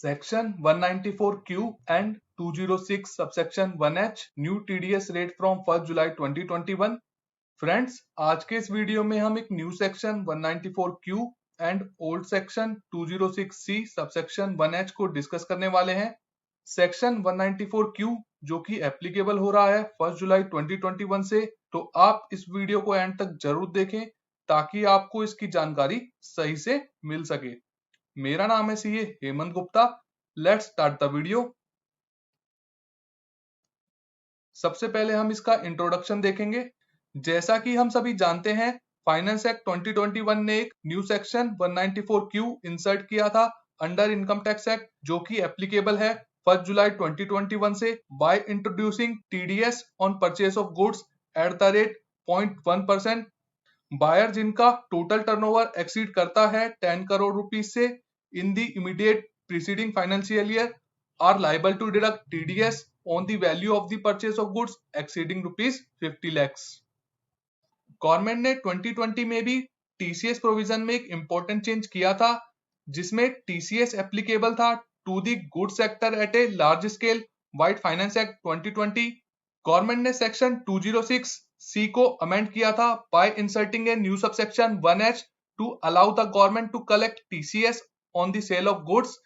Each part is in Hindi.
Section 194Q and 206 subsection 1H new TDS rate from 1st July 2021। Friends, आज के इस वीडियो में हम एक new section 194Q and old section 206C subsection 1H को डिस्कस करने वाले हैं। सेक्शन 194Q जो कि एप्लीकेबल हो रहा है 1 जुलाई 2021 से, तो आप इस वीडियो को एंड तक जरूर देखें ताकि आपको इसकी जानकारी सही से मिल सके। मेरा नाम है CA Hemant Gupta. Let's start the video. सबसे पहले हम इसका इंट्रोडक्शन देखेंगे। जैसा कि हम सभी जानते हैं, फाइनेंस एक्ट 2021 ने एक न्यू सेक्शन 194Q इंसर्ट किया था अंडर इनकम टैक्स एक्ट, जो कि एप्लीकेबल है 1 जुलाई 2021 से, by introducing TDS on purchase of goods at the rate 0.1%। Buyer जिनका टोटल टर्नओवर एक्सीड करता है 10 करोड़ रुपीज से in the immediate preceding financial year are liable to deduct TDS on the value of the purchase of goods exceeding rupees 50 lakhs। Government ने 2020 में भी TCS प्रोविजन में एक इंपॉर्टेंट चेंज किया था, जिसमें TCS एप्लीकेबल था to the good sector at a large scale vide finance act 2020। Government ने सेक्शन 206C को अमेंड किया था by inserting a new subsection 1H to allow the government to collect TCS on the sale of goods.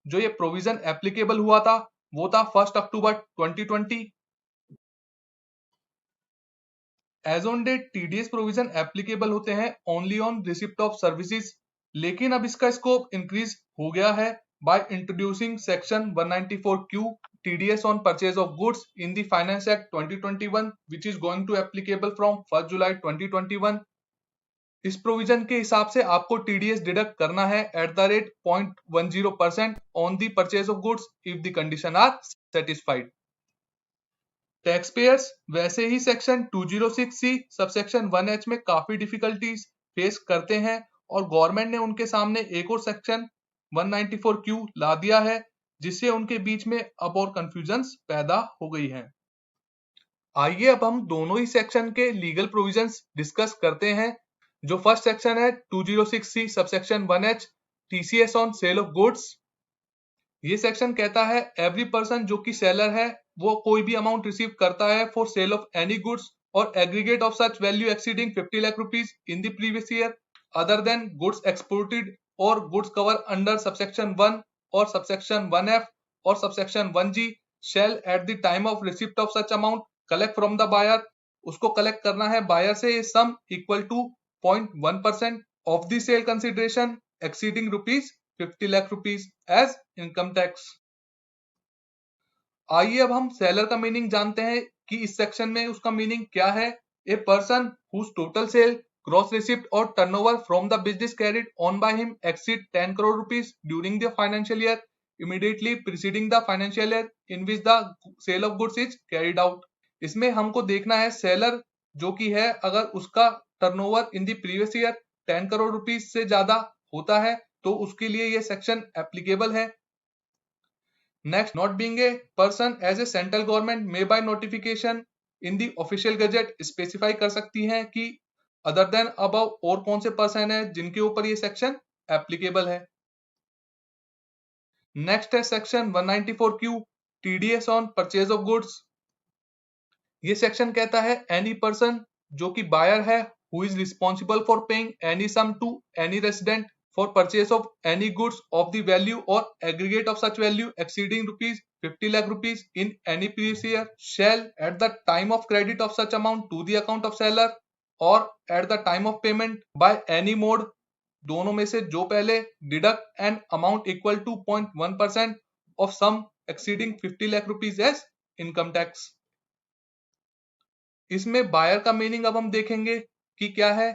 जो ये प्रोविजन एप्लीकेबल हुआ था वो था 1 अक्टूबर 2020। As on date TDS provision applicable होते हैं only on receipt of services, लेकिन अब इसका स्कोप इंक्रीज हो गया है by introducing section 194Q TDS on purchase of goods in the Finance Act 2021 which is going to applicable from 1 July 2021। इस प्रोविजन के हिसाब से आपको टीडीएस डिडक्ट करना है at the rate 0.10% on the purchase of goods if the condition are satisfied. Taxpayers वैसे ही सेक्शन 206C सबसेक्शन 1H में काफी डिफिकल्टीज फेस करते हैं और गवर्नमेंट ने उनके सामने एक और सेक्शन 194Q ला दिया है, जिससे उनके बीच में अब और कंफ्यूजन्स पैदा हो गई हैं। आइए अब हम दोनों ही सेक्शन के लीगल प्रोविजंस डिस्कस करते हैं। जो फर्स्ट सेक्शन है 206C subsection 1H TCS on sale of goods. ये सेक्शन कहता है एवरी पर्सन जो कि सेलर है वो कोई भी अमाउंट रिसीव करता है for sale of any goods और aggregate of such value exceeding 50 lakh rupees in the previous year other than goods exported और गुड्स कवर अंडर सबसेक्शन 1 और सबसेक्शन 1F और subsection 1G shall at the time of receipt of such amount collect from the buyer. उसको कलेक्ट करना है बायर से sum equal to 0.1% of the sale consideration exceeding rupees 50 lakh rupees as income tax। आइए अब हम सेलर का मीनिंग जानते हैं कि इस सेक्शन में उसका मीनिंग क्या है। A person whose total sale, gross receipt or turnover from the business carried on by him exceed 10 crore rupees during the financial year immediately preceding the financial year in which the sale of goods is carried out। इसमें हमको देखना है सेलर जो कि है अगर उसका turnover in the previous year 10 crore rupees से ज्यादा होता है तो उसके लिए ये सेक्शन एप्लीकेबल है। Next, not being a person as a central government may by notification in the official gazette specify कर सकती है कि अदर देन अबव और कौन से पर्सन है जिनके ऊपर ये सेक्शन एप्लीकेबल है। नेक्स्ट है section 194Q TDS on purchase of goods. ये सेक्शन कहता है एनी पर्सन जो कि बायर है who is responsible for paying any sum to any resident for purchase of any goods of the value or aggregate of such value exceeding rupees 50 lakh rupees in any previous year shall at the time of credit of such amount to the account of seller or at the time of payment by any mode, दोनों में से जो पहले, deduct an amount equal to 0.1% of sum exceeding 50 lakh rupees as income tax। इसमें बायर का मीनिंग अब हम देखेंगे कि क्या है।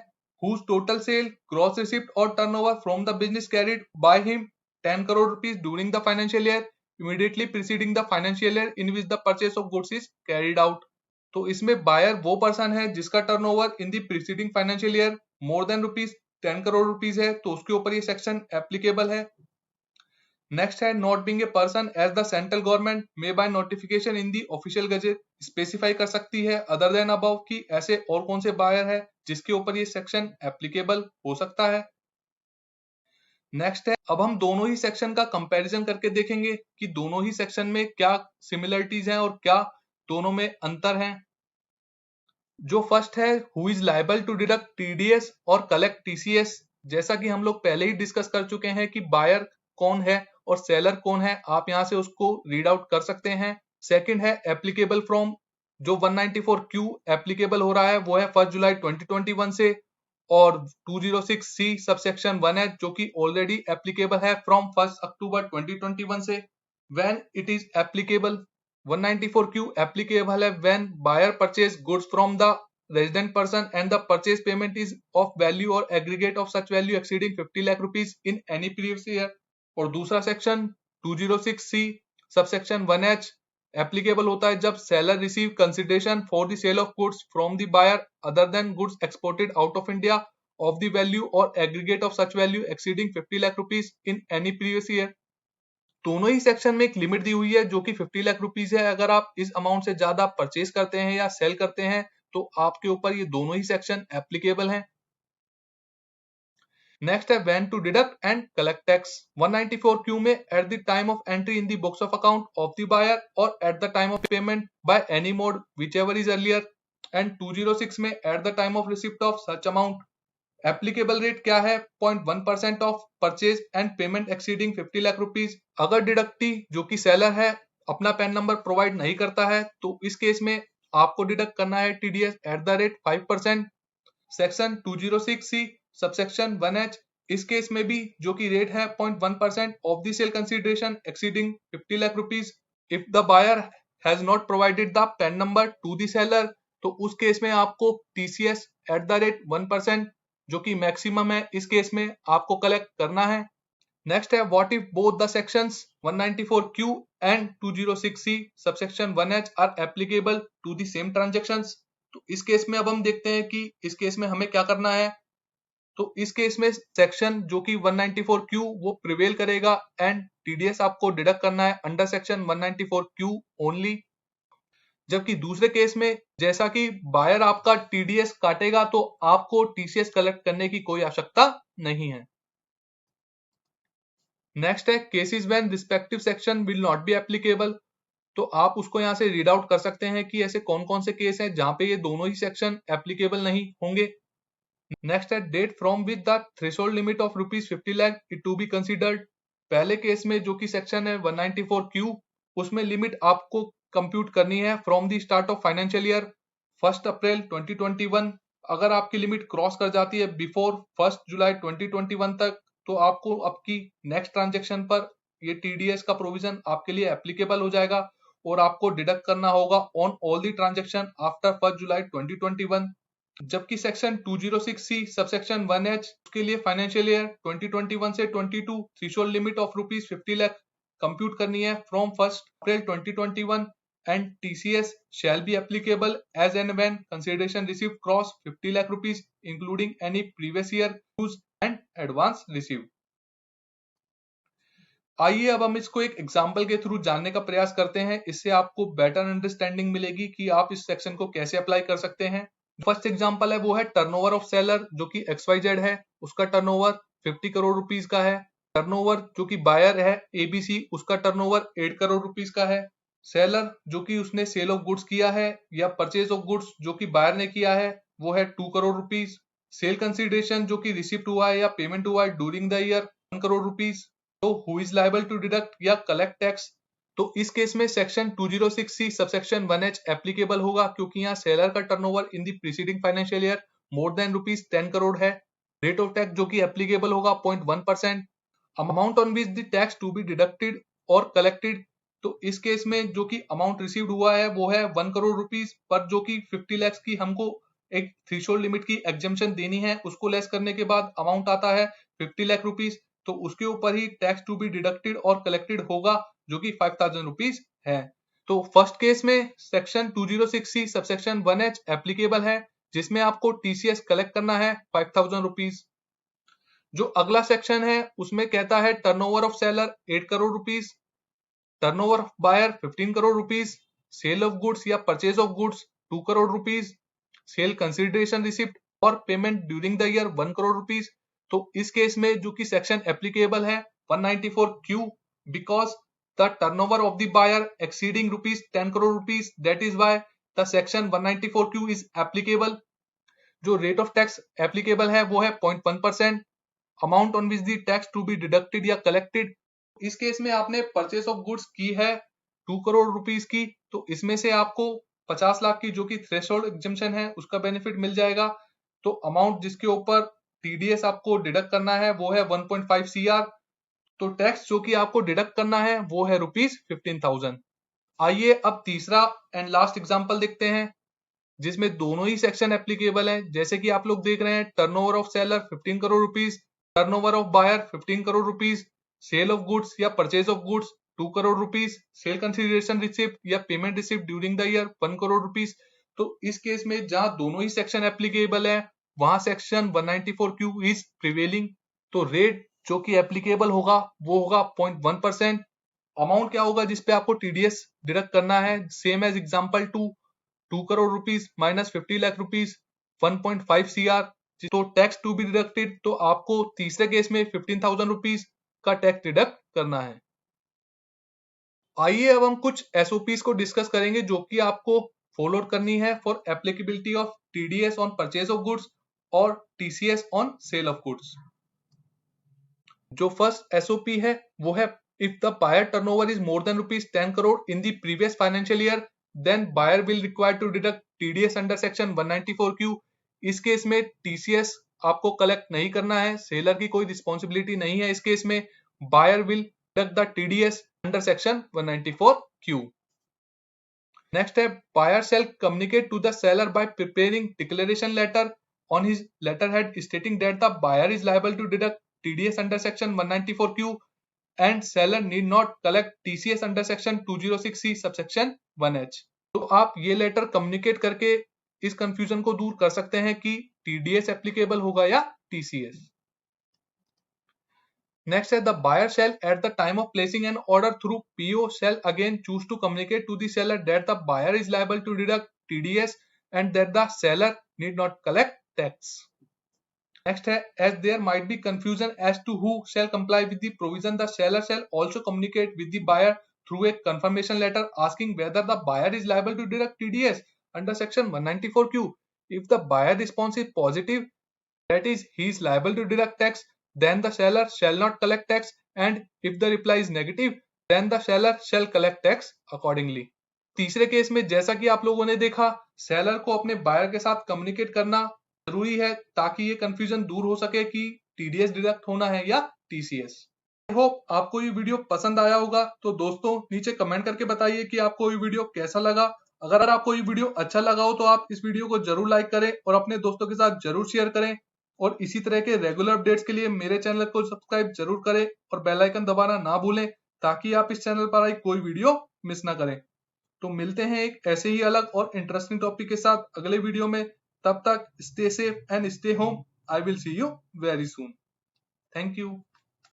whose total sale, gross receipt और turnover from the business carried by him 10 crore rupees during the financial year immediately preceding the financial year in which the purchase of goods is carried out। तो इसमें बायर वो पर्सन है जिसका turnover in the preceding financial year more than rupees 10 crore rupees है, तो उसके ऊपर ये सेक्शन एप्लीकेबल है। नेक्स्ट है not being a person as the central government may by notification in the official gazette specify कर सकती है अदर देन अबव कि ऐसे और कौन से बायर है जिसके ऊपर ये सेक्शन एप्लीकेबल हो सकता है। नेक्स्ट है, अब हम दोनों ही सेक्शन का कंपैरिजन करके देखेंगे कि दोनों ही सेक्शन में क्या सिमिलरिटीज हैं और क्या दोनों में अंतर हैं। जो फर्स्ट है, who is liable to deduct TDS और कलेक्ट टीसीएस। जैसा कि हम लोग पहले ही डिस्कस कर चुके हैं कि बायर कौन है और सेलर कौन है, आप यहां से उसको रीड आउट कर सकते हैं। सेकंड है एप्लीकेबल फ्रॉम, जो 194 क्यू एप्लीकेबल हो रहा है वो है 1 जुलाई 2021 से, और 206 सी सबसेक्शन 1 है जो कि ऑलरेडी एप्लीकेबल है फ्रॉम 1 अक्टूबर 2021 से। When it is applicable, 194Q applicable है when buyer purchase goods from the resident person and the purchase payment is of value or aggregate of such value exceeding 50 lakh rupees in any previous year। और दूसरा section 206C subsection 1H applicable होता है जब seller receive consideration for the sale of goods from the buyer other than goods exported out of India of the value और aggregate of such value exceeding 50 lakh rupees in any previous year. दोनों ही सेक्शन में एक लिमिट दी हुई है जो कि 50 लाख रुपीज है। अगर आप इस अमाउंट से ज्यादा परचेज करते हैं या सेल करते हैं तो आपके ऊपर ये दोनों ही सेक्शन एप्लीकेबल हैं। नेक्स्ट है when to deduct and collect tax. 194Q में at the time of entry in the books of account of the buyer और at the time of payment by any mode whichever is earlier, and 206 में at the time of receipt of such amount. Applicable rate क्या है? 0.1% of purchase and payment exceeding 50 lakh rupees. अगर डिडक्टी जो कि सेलर है अपना पैन नंबर प्रोवाइड नहीं करता है तो इस केस में आपको डिडक्ट करना है TDS eight the rate 5%। Section 206C subsection 1H, इस केस में भी जो कि रेट है 0.1% of the sale consideration exceeding 50 lakh rupees. If the buyer has not provided the PAN number to the seller तो उस केस में आपको टीसीएस एट द रेट 1% जो कि मैक्सिमम है इस केस में आपको कलेक्ट करना है। नेक्स्ट है what if both the sections 194Q and 206C subsection 1H are applicable to the same transactions. तो इस केस में अब हम देखते हैं कि इस केस में हमें क्या करना है। तो इस केस में सेक्शन जो कि 194Q वो प्रिवेल करेगा एंड टीडीएस आपको डिडक्ट करना है अंडर सेक्शन 194Q ओनली। जबकि दूसरे केस में जैसा कि बायर आपका टीडीएस काटेगा तो आपको टीसीएस कलेक्ट करने की कोई आवश्यकता नहीं है। नेक्स्ट है cases when respective section will not be applicable. तो आप उसको यहां से रीड आउट कर सकते हैं कि ऐसे कौन कौन से केस हैं जहां पे ये दोनों ही सेक्शन एप्लीकेबल नहीं होंगे। नेक्स्ट है date from with the threshold limit of ₹50 lakh it to be considered. पहले केस में जो कि सेक्शन है 194Q उसमें लिमिट आपको कंप्यूट करनी है from the start of financial year 1 अप्रैल 2021। अगर आपकी लिमिट क्रॉस कर जाती है बिफोर 1 जुलाई 2021 तक तो आपको आपकी नेक्स्ट ट्रांजेक्शन पर ये टीडीएस का प्रोविजन आपके लिए एप्लीकेबल हो जाएगा और आपको डिडक्ट करना होगा on all the transaction after 1 जुलाई 2021। जबकि सेक्शन 206C सबसेक्शन 1H के लिए फाइनेंशियल ईयर 2021 से 22 threshold limit of ₹50 lakh compute करनी है from 1 April 2021 and TCS shall be applicable as and when consideration received cross 50 lakh rupees including any previous year dues and advance received। आइए अब हम इसको एक एग्जांपल के थ्रू जानने का प्रयास करते हैं, इससे आपको बेटर अंडरस्टैंडिंग मिलेगी कि आप इस सेक्शन को कैसे अप्लाई कर सकते हैं। फर्स्ट एग्जांपल है वो है टर्नओवर ऑफ सेलर जो कि XYZ है, उसका टर्नओवर 50 करोड़ रुपीस का है। टर्नओवर जो कि बायर है ABC उसका टर्नओवर 8 करोड़ रुपीस का है। सेलर जो कि उसने सेल ऑफ गुड्स किया है या परचेज ऑफ गुड्स जो कि बायर ने किया है वो है 2 करोड़ रुपीस। सेल कंसिडरेशन जो कि रिसिप्ट हुआ है या पेमेंट हुआ है during the year 1 crore rupees. तो who is liable to deduct या कलेक्ट टैक्स। तो इस केस में section 206C subsection 1H applicable होगा क्योंकि यहाँ सेलर का turnover in the preceding financial year more than ₹10 crore है। रेट ऑफ टैक्स जो कि एप्लीकेबल होगा 0.1%। Amount on which the tax to be deducted और कलेक्टेड। तो इस केस में जो कि अमाउंट रिसीव्ड हुआ है वो है 1 करोड़ रुपीस पर जो कि 50 लाख की हमको एक थ्रेशोल्ड लिमिट की एग्जेम्पशन देनी है, उसको लेस करने के बाद अमाउंट आता है 50 लाख रुपीस। तो उसके ऊपर ही टैक्स टू बी डिडक्टेड और कलेक्टेड होगा जो कि 5000 रुपीस है। तो फर्स्ट केस में section 206C subsection 1H applicable है जिसमें आपको टीसीएस कलेक्ट करना है 5000 रुपीस। जो अगला सेक्शन है उसमें कहता है turnover of seller 8 crore rupees, turnover of buyer 15 crore rupees, sale of goods या purchase of goods 2 crore rupees, sale consideration receipt और payment during the year 1 crore rupees. तो इस केस में जो कि सेक्शन एप्लीकेबल है 194Q, because the turnover of the buyer exceeding rupees 10 crore rupees, that is why the section 194Q is applicable. जो रेट ऑफ टैक्स एप्लीकेबल है वो है 0.1%। Amount on which the tax to be deducted या कलेक्टेड, इस केस में आपने परचेस ऑफ गुड्स की है 2 करोड़ रुपीस की, तो इसमें से आपको 50 लाख की जो कि थ्रेशोल्ड एग्जम्पशन है उसका बेनिफिट मिल जाएगा। तो अमाउंट जिसके ऊपर टीडीएस आपको डिडक्ट करना है वो है 1.5 CR। तो टैक्स जो कि आपको डिडक्ट करना है वो है ₹15,000। आइए अब तीसरा एंड लास्ट एग्जांपल देखते हैं जिसमें दोनों ही सेक्शन एप्लीकेबल हैं। जैसे कि आप लोग देख रहे हैं, turnover of seller 15 crore rupees, turnover of buyer 15 crore rupees, sale of goods या purchase of goods 2 crore rupees, sale consideration receipt या payment receipt during the year 1 crore rupees. तो इस केस में जहां दोनों ही सेक्शन एप्लीकेबल है वहां सेक्शन 194Q इज प्रिवेलिंग। तो रेट जो कि एप्लीकेबल होगा वो होगा 0.1%। अमाउंट क्या होगा जिसपे आपको टीडीएस डिडक्ट करना है, same as example 2 crore rupees minus 50 lakh rupees 1.5 CR। तो टैक्स टू बी डिडक्टेड, तो आपको तीसरे केस में 15,000 रुपीस का टैक्स डिडक्ट करना है। आइए अब हम कुछ एसओपीस को डिस्कस करेंगे जो कि आपको फॉलो करनी है for applicability of TDS on purchase of goods और TCS on sale of goods. जो फर्स्ट एसओपी है वो है, if the buyer turnover is more than ₹10 crore in the previous financial year, then buyer will require to deduct TDS under section 194Q। इस केस में टीसीएस आपको कलेक्ट नहीं करना है, सेलर की कोई रिस्पॉन्सिबिलिटी नहीं है। इस केस में buyer will deduct the TDS under section 194Q। Next है, buyer shall communicate to the seller by preparing declaration letter on his letterhead stating that the buyer is liable to deduct TDS under section 194Q and seller need not collect TCS under section 206C subsection 1H। तो आप ये लेटर कम्युनिकेट करके इस कंफ्यूजन को दूर कर सकते हैं कि TDS एप्लीकेबल होगा या TCS। Next है, the buyer shall at the time of placing an order through PO shall again choose to communicate to the seller that the buyer is liable to deduct TDS and that the seller need not collect tax। Next है, as there might be confusion as to who shall comply with the provision, the seller shall also communicate with the buyer through a confirmation letter asking whether the buyer is liable to deduct TDS under section 194Q. If the buyer response is positive, that is, he is liable to deduct tax, then the seller shall not collect tax, and if the reply is negative, then the seller shall collect tax accordingly। तीसरे केस में जैसा कि आप लोगों ने देखा, सेलर को अपने बायर के साथ कम्युनिकेट करना जरूरी है ताकि ये कंफ्यूजन दूर हो सके कि टीडीएस डिडक्ट होना है या टीसीएस। आई होप आपको ये वीडियो पसंद आया होगा। तो दोस्तों नीचे कमेंट करके बताइए कि आपको ये वीडियो कैसा लगा। अगर आपको ये वीडियो अच्छा लगा हो तो आप इस वीडियो को जरूर लाइक करें और अपने दोस्तों के साथ जरूर शेयर करें, और इसी तरह के रेगुलर अपडेट्स के लिए मेरे चैनल को सब्सक्राइब जरूर करें और बेल आइकन दबाना ना भूलें ताकि आप इस चैनल पर आई कोई वीडियो मिस ना करें। तो मिलते हैं एक ऐसे ही अलग और इंटरेस्टिंग टॉपिक के साथ अगले वीडियो में। तब तक stay safe and stay home. I will see you very soon. Thank you.